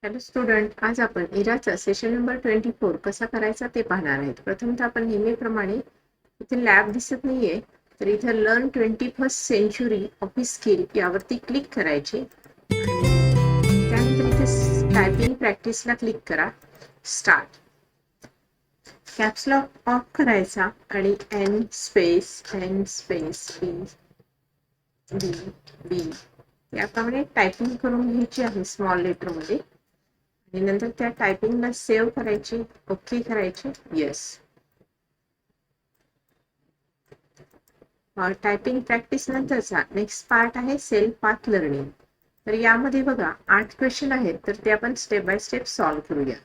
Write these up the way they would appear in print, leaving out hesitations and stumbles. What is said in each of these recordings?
Hello student, आज आपण इराचा session number 24 कसा करायचा ते पाहणार आहेत. प्रथमतः आपण नेहमीप्रमाणे इथे लॅब दिसत नाहीये, तर इथे learn 21st century office skill यावरती क्लिक करायचे आणि त्यानंतर इथे टायपिंग प्रॅक्टिसला क्लिक करा. स्टार्ट. कॅप्स लॉक ऑफ करायचा आणि एन स्पेस बी बी बी याप्रमाणे टायपिंग करून घ्यायची आहे स्मॉल लेटर मध्ये आणि नंतर त्या टायपिंगला सेव्ह करायची, ओके करायचे, येस. टायपिंग प्रॅक्टिस नंतरचा नेक्स्ट पार्ट आहे सेल्फ पाथ लर्निंग. तर यामध्ये बघा 8 क्वेश्चन आहेत, तर ते आपण स्टेप बाय स्टेप सॉल्व्ह करूया.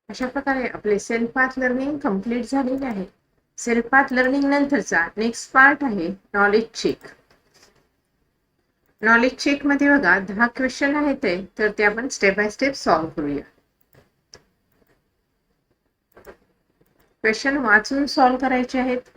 अशा प्रकारे आपले सेल्फ पाथ लर्निंग कंप्लीट झालेले आहे. सेल्फ पाथ लर्निंग नंतरचा नेक्स्ट पार्ट आहे नॉलेज चेक. नॉलेज चेक मध्ये बघा 10 क्वेश्चन आहेत, तर ते आपण स्टेप बाय स्टेप सॉल्व्ह करूया. क्वेश्चन वाचून सॉल्व्ह करायचे आहेत.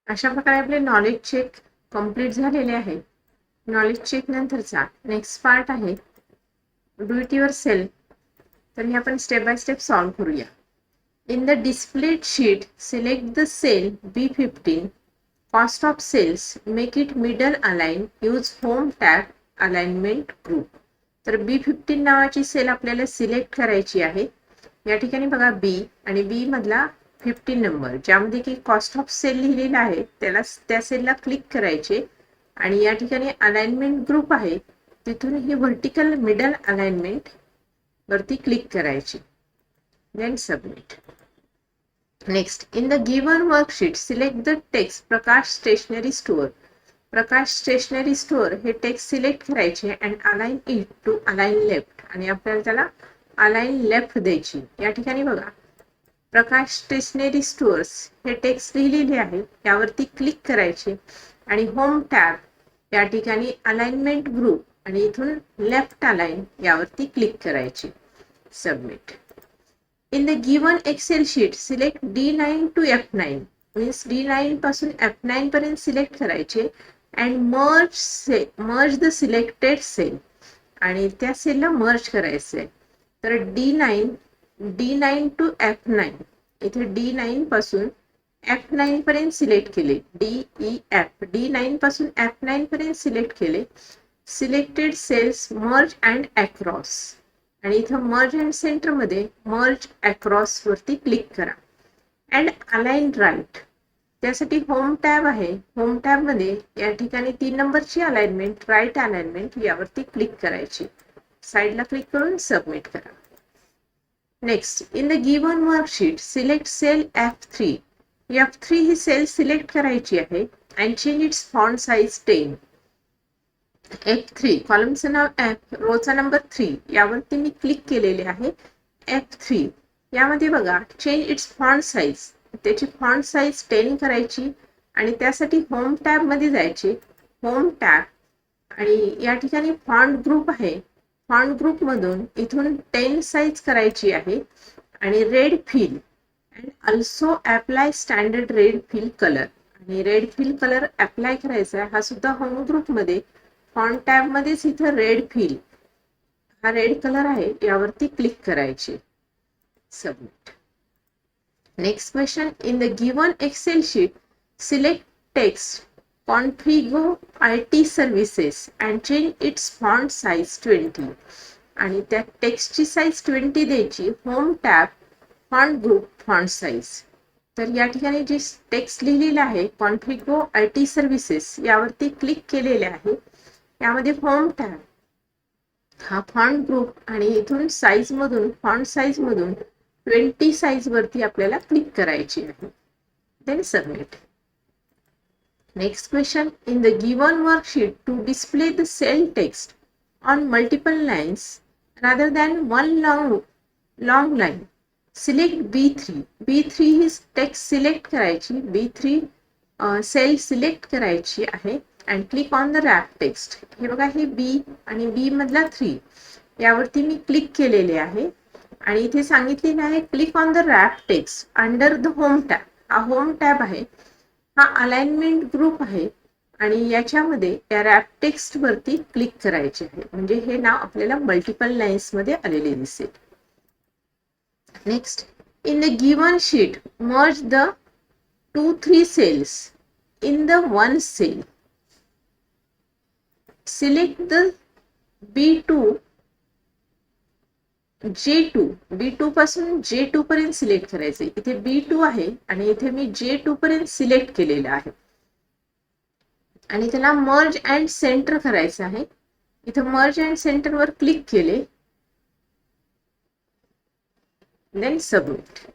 अशा प्रकारे आपले नॉलेज चेक कंप्लीट झालेले आहे. नॉलेज चेक नंतरचा नेक्स्ट पार्ट आहे डू इट युअर सेल्फ. तर हे आपण स्टेप बाय स्टेप सॉल्व्ह करूया. In the displayed sheet select the cell B15. Cost of sales make it middle align. Use home tab alignment group. तर B15 नावाची sale आपल्याला select करायची आहे. या ठिकाणी बघा बी आणि बी मधला 15 नंबर ज्यामध्ये की कॉस्ट ऑफ सेल लिहिलेला आहे त्याला त्या सेलला क्लिक करायचे आणि या ठिकाणी अलाइनमेंट ग्रुप आहे तिथून ही व्हर्टिकल मिडल अलाइनमेंट वरती क्लिक करायची. Then submit. Next, in the given worksheet select the text Prakash stationery store. Prakash stationery store हे टेक्स्ट सिलेक्ट करायचे and align it to align left आणि आपल्याला त्याला अलाइन लेफ्ट द्यायची. या ठिकाणी बघा प्रकाश स्टेशनरी स्टोअर्स हे टेक्स्ट लिहिलेले आहे यावरती क्लिक करायचे आणि होम टॅब या ठिकाणी अलाइनमेंट ग्रुप आणि इथून लेफ्ट अलाइन यावरती क्लिक करायचे. Submit. In the given Excel sheet select D9 to F9. Means D9 पासून F9 पर्यंत सिलेक्ट करायचे and merge the selected cell आणि त्या सेलला मर्ज करायचे. तर D9 टू F9 इथे D9 पासून F9 पर्यंत सिलेक्ट केले. DEF D9 पासून F9 पर्यंत सिलेक्ट केले. Selected cells merge and across आणि इथं मर्ज अँड सेंटर मध्ये मर्ज अक्रॉस वरती क्लिक करा अँड अलाइन राईट. त्यासाठी होम टॅब आहे. होम टॅब मध्ये या ठिकाणी 3 नंबरची अलाइनमेंट राईट अलाइनमेंट यावरती क्लिक करायची. साईडला क्लिक करून सबमिट करा. Next, in the given worksheet select cell F3. F3 ही सेल सिलेक्ट करायची आहे and change its font size 10. F3 कॉलमचं नाव F, रोचा नंबर 3 यावरती मी क्लिक केलेले आहे. F3 यामध्ये बघा चेंज इट्स फॉन्ट साइज, त्याची फॉन्ट साइज 10 करायची आणि त्यासाठी होम टॅब मध्ये जायचे. होम टॅब आणि या ठिकाणी फॉन्ट ग्रुप आहे. फॉन्ट ग्रुप मधून इथून 10 साइज करायची आहे आणि red fill and also apply standard red fill colour. आणि रेड फिल कलर अप्लाय करायचा आहे, हा सुद्धा होम ग्रुप मध्ये फॉन्ट टॅब मध्येच इथं रेड फिल हा रेड कलर आहे यावरती क्लिक करायचे. Submit. Next question. In the given Excel sheet select text configure IT services and change its font size 20. आणि त्या टेक्स्टची साईज 20 द्यायची. Home tab font group font size. तर या ठिकाणी जे टेक्स्ट लिहिलेलं आहे कॉन्फिगर IT सर्व्हिसेस यावरती क्लिक केलेले आहे. यामध्ये होम टॅब हा फॉन्ट ग्रुप आणि इथून साईज मधून फॉन्ट साईज मधून 20 साईज वरती आपल्याला क्लिक करायची आहे. Then submit. Next question. In the given worksheet, to display the cell text on multiple lines rather than one long line, select B3. B3 he text select करायची. B3 cell select करायची आहे and click on the wrap text. हे बघा, हे B आणि B मधला 3 यावरती मी click केलेले आहे आणि इथे सांगितलेलं आहे click on the wrap text under the home tab. हा होम टॅब आहे, हा अलाइनमेंट ग्रुप आहे आणि याच्यामध्ये या रॅप टेक्स्ट वरती क्लिक करायचे आहे. म्हणजे हे नाव आपल्याला मल्टिपल लाईन्स मध्ये आलेले दिसेल. Next. In the given sheet merge the 2-3 cells in the one cell. Select the B2 J2. B2 पासून J2 पर्यंत सिलेक्ट करायचे. इथे B2 आहे आणि इथे मी J2 पर्यंत सिलेक्ट केलेलं आहे आणि त्याला मर्ज अँड सेंटर करायचं आहे. इथे मर्ज अँड सेंटर वर क्लिक केले. Then submit.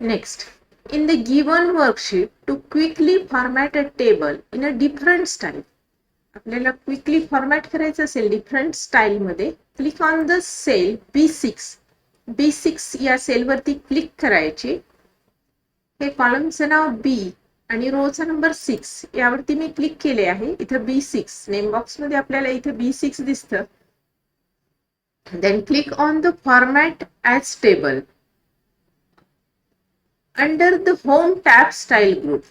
Next. In the given worksheet to quickly format a table in a different style. आपल्याला क्विकली फॉर्मॅट करायचं असेल डिफरंट स्टाईल मध्ये, click on the cell B6. B6 या सेल वरती click करायचे. हे कॉलमचं नाव B आणि रोचा नंबर 6 यावरती मी क्लिक केले आहे. इथं B6 नेम बॉक्स मध्ये आपल्याला इथे B6 दिसतं. Then click on the format as table under the home tab style group.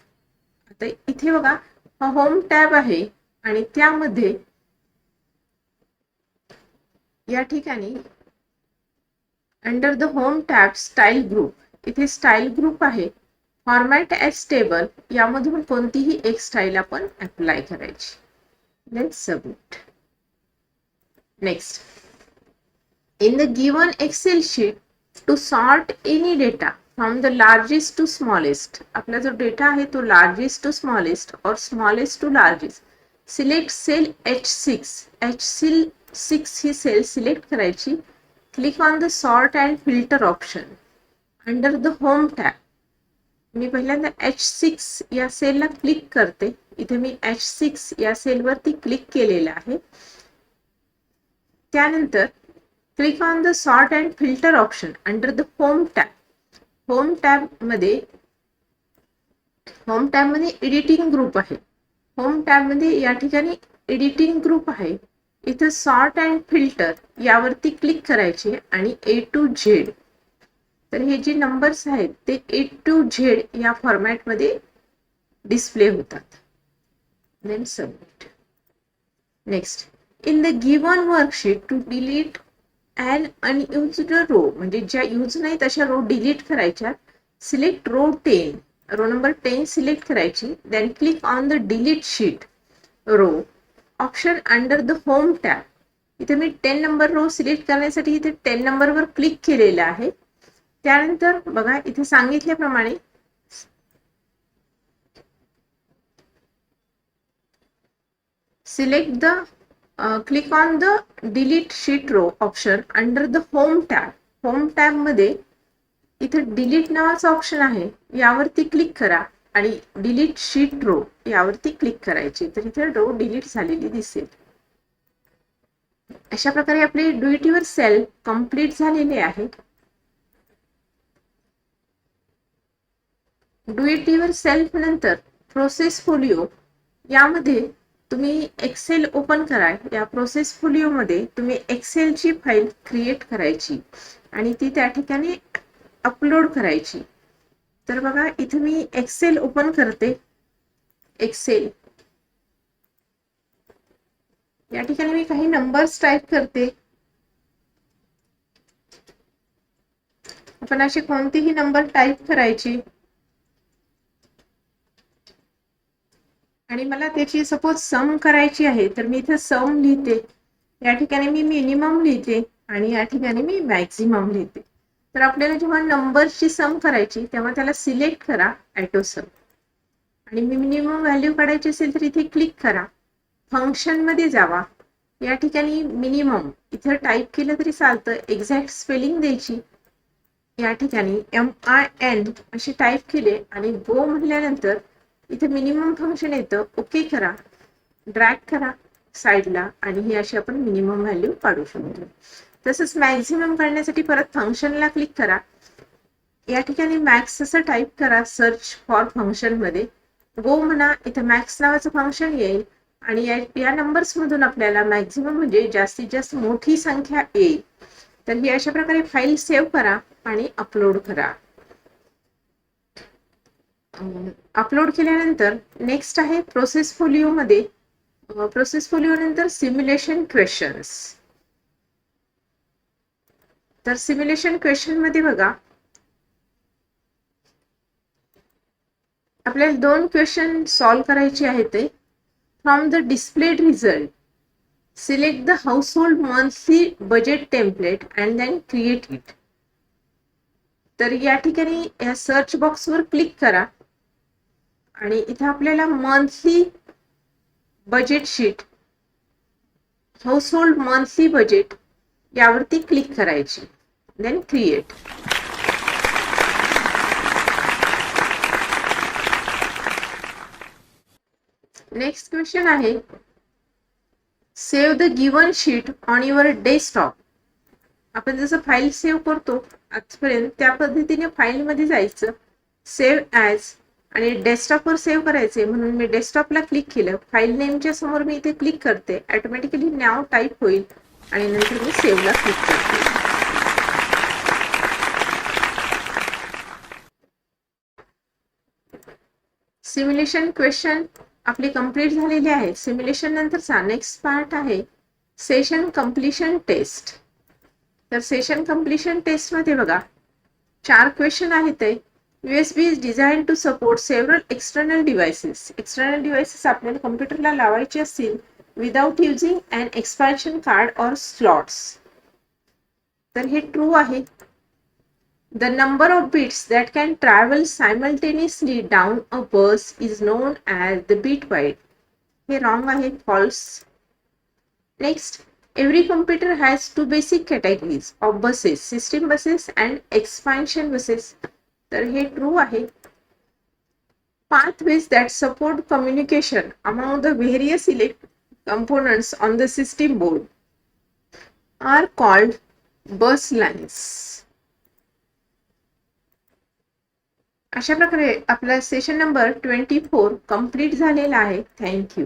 आता इथे बघा, हा होम टॅब आहे आणि त्यामध्ये या ठिकाणी under the home tab style group इथे स्टाईल ग्रुप आहे. फॉर्मॅट ॲज टेबल यामधून कोणतीही एक स्टाईल आपण अप्लाय करायची. Let's submit. Next. In the given Excel sheet to sort any data from the largest to smallest. आपला जो डेटा आहे तो लार्जेस्ट टू स्मॉलेस्ट और smallest to largest. Select cell H6. H6 ही सेल सिलेक्ट करायची. Click on the sort and filter option under the home tab. मी पहिल्यांदा H6 या सेलला क्लिक करते. इथे मी H6 या सेलवरती क्लिक केलेलं आहे. त्यानंतर click on the sort and filter option under the home tab. Home tab मध्ये एडिटिंग ग्रुप आहे. होम टॅब मध्ये या ठिकाणी एडिटिंग ग्रुप आहे. इथं सॉर्ट अँड फिल्टर यावरती क्लिक करायचे आणि A to Z. तर हे जे नंबर्स आहेत ते A to Z या फॉर्मॅट मध्ये डिस्प्ले होतात. Then submit. Next. In the given worksheet to delete un unused row, म्हणजे ज्या यूज नाहीत अशा रो डिलीट करायच्या. Select row 10. Row number 10 select करायची. Then click on the delete sheet row option under the home tab. इथे मी 10 number row select करण्यासाठी इथे 10 नंबर वर क्लिक केलेलं आहे. त्यानंतर बघा, इथे सांगितल्याप्रमाणे select the click on the delete sheet row option under the home tab. Home tab मध्ये इथे डिलीट नावाचं ऑप्शन आहे, यावरती क्लिक करा आणि डिलीट शीट रो यावरती क्लिक करायची. तर इथे रो डिलीट झालेली दिसेल. अशा प्रकारे आपले do it your self complete झालेले आहे. डू इट युअर सेल्फ नंतर प्रोसेस फोलिओ यामध्ये तुम्ही एक्सेल ओपन करा. या प्रोसेस फोलिओ मध्ये तुम्ही एक्सेलची फाईल क्रिएट करायची आणि ती त्या ठिकाणी अपलोड करायची. तर बघा इथे मी एक्सेल ओपन करते. एक्सेल या ठिकाणी मी काही नंबर्स टाईप करते. आपण असे कोणतेही नंबर टाईप करायचे आणि मला त्याची सपोज सम करायची आहे तर मी इथे सम लिहिते. या ठिकाणी मी मिनिमम लिहिते आणि या ठिकाणी मी मॅक्झिमम लिहिते. तर आपल्याला जेव्हा नंबरची सम करायची तेव्हा त्याला सिलेक्ट करा ऑटो सम आणि मिनिमम व्हॅल्यू काढायची असेल तर इथे क्लिक करा. फंक्शन मध्ये जावा. या ठिकाणी मिनिमम इथे टाईप केलं तरी चालतं. एक्झॅक्ट स्पेलिंग द्यायची. या ठिकाणी MIN अशी टाईप केले आणि गो म्हटल्यानंतर इथे मिनिमम फंक्शन येतं. ओके करा. ड्रॅग करा साईडला आणि ही अशी आपण मिनिमम व्हॅल्यू काढू शकतो. तसंच मॅक्झिमम काढण्यासाठी परत फंक्शनला क्लिक करा. या ठिकाणी मॅक्स असं टाईप करा सर्च फॉर फंक्शन मध्ये. गो म्हणा. इथे मॅक्स नावाचं फंक्शन येईल आणि या नंबर्स मधून आपल्याला मॅक्झिमम म्हणजे जास्तीत जास्त मोठी संख्या येईल. तर ही अशा प्रकारे फाईल सेव्ह करा आणि अपलोड करा. अपलोड केल्यानंतर नेक्स्ट आहे प्रोसेस फोलिओ मध्ये. प्रोसेस फोलिओ नंतर सिम्युलेशन क्वेश्चन्स. तर सिम्युलेशन क्वेश्चन मध्ये बघा आपल्याला 2 क्वेश्चन सॉल्व करायचे आहेत. From the displayed result select the household monthly budget template and then create it. तर या ठिकाणी या सर्च बॉक्सवर क्लिक करा आणि इथे आपल्याला monthly budget sheet household monthly budget यावरती क्लिक करायची. Then create. नेक्स्ट क्वेश्चन आहे save the given sheet on your desktop. आपण जसं फाईल सेव्ह करतो आजपर्यंत त्या पद्धतीने फाईल मध्ये जायचं. सेव्ह ॲज आणि डेस्कटॉपवर सेव्ह करायचे म्हणून मी डेस्कटॉपला क्लिक केलं. फाईल नेमच्या समोर मी इथे क्लिक करते. ऑटोमॅटिकली नाव टाईप होईल आणि नंतर मी सेव्हला क्लिक करते. सिम्युलेशन क्वेश्चन आपले कंप्लीट झालेले आहेत. सिम्युलेशन नंतरचा नेक्स्ट पार्ट आहे सेशन कंप्लीशन टेस्ट. तर सेशन कंप्लीशन टेस्ट मध्ये बघा 4 क्वेश्चन आहेत. USB is designed to support several external devices. External devices आपल्याला कॉम्प्युटरला लावायचे असतील without using an expansion card or slots. तर हे ट्रू आहे. The number of bits that can travel simultaneously down a bus is known as the bit wide. हे wrong आहे. false. Next, every computer has 2 basic categories of buses, system buses and expansion buses. तर हे true आहे. Pathways that support communication among the various components on the system board are called bus lines. अशा प्रकारे आपला session number 24 complete झालेला आहे. Thank you.